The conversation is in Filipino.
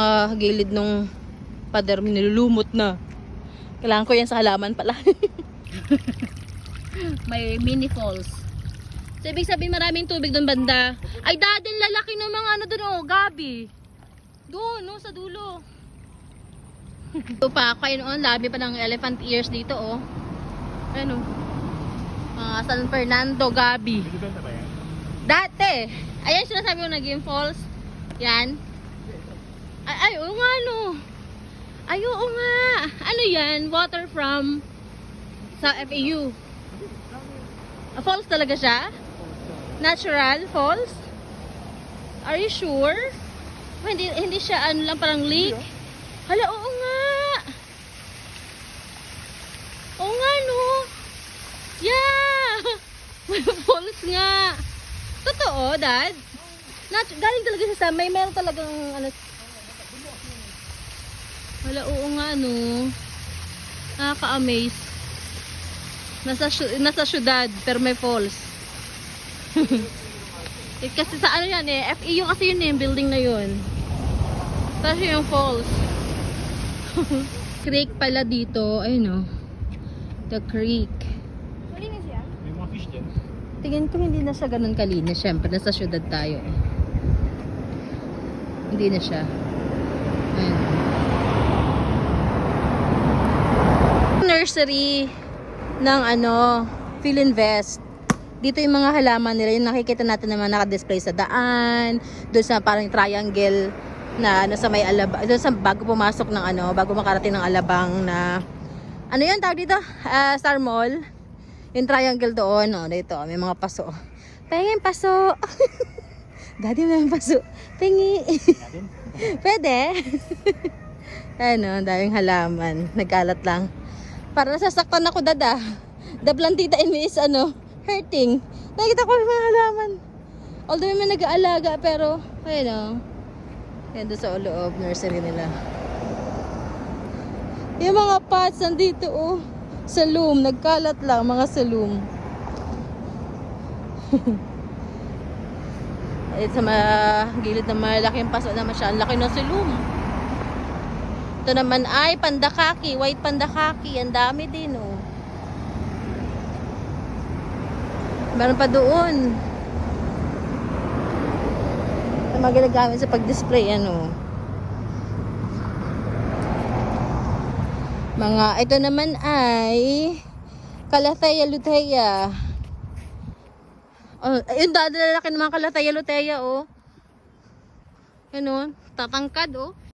mga gilid nung pader nilulumot na. Kailangan ko yan sa halaman pala. May mini falls. So, ibig sabihin maraming tubig doon banda. Ay, dadin lalaki ng mga ano doon, oh, gabi. Doon, no, sa dulo. Ito pa, kayo noon, labi pa ng elephant ears dito, oh. Ano? San Fernando, gabi. Dati. Ayan, sinasabi ko naging falls. Yan. Ay, oo nga, no. Ay, oo nga. Ano yan? Water from sa FAU. Falls talaga siya? Natural falls? Are you sure? Hindi siya ano lang parang lake? Hala, oo nga. Oo nga, no. Yeah. May falls nga. Totoo, Dad? Galing talaga siya sa may meron talagang ano. Hala, oo nga, no. Nakaka-amaze. Nasa syudad, pero may falls. Kasi sa ano yan eh, FEU kasi yun eh, yung building na yun. Tapos yung falls. Creek pala dito, ayun o. The creek. Malinis yan? May mga fish dyan. Tingin ko hindi na siya ganun kalinis. Siyempre, nasa syudad tayo eh. Hindi na siya. Ayun. Nursery ng ano, Philinvest. Dito yung mga halaman nila, yung nakikita natin naman naka-display sa daan, doon sa parang triangle na ano sa may Alabang, doon sa bago pumasok ng ano, bago makarating ng Alabang na ano yun tawag dito? Star Mall. Yung triangle doon, no, dito may mga paso. Pengin paso. Daddy may paso. Pengi. Pwede. Ano, daming halaman, nagkalat lang. Para nasasaktan ako, dada. The plantita in me is ano, hurting. Nakita ko yung mga halaman. Although may nag-aalaga, pero ayun o. Yan doon sa loob, nursery nila. Yung mga pots nandito oh. Sa loom, nagkalat lang mga sa loom. At sa gilid ng malaking paso naman siya. Ang laki ng sa loom. Ito naman ay pandakaki, white pandakaki. Ang dami din oh. Meron pa doon. Ito mga ginagamit sa pag-display ano. Mga ito naman ay Calathea lutea. Oh, ayun dadalaki ng mga Calathea lutea oh. Ano, tatangkad oh.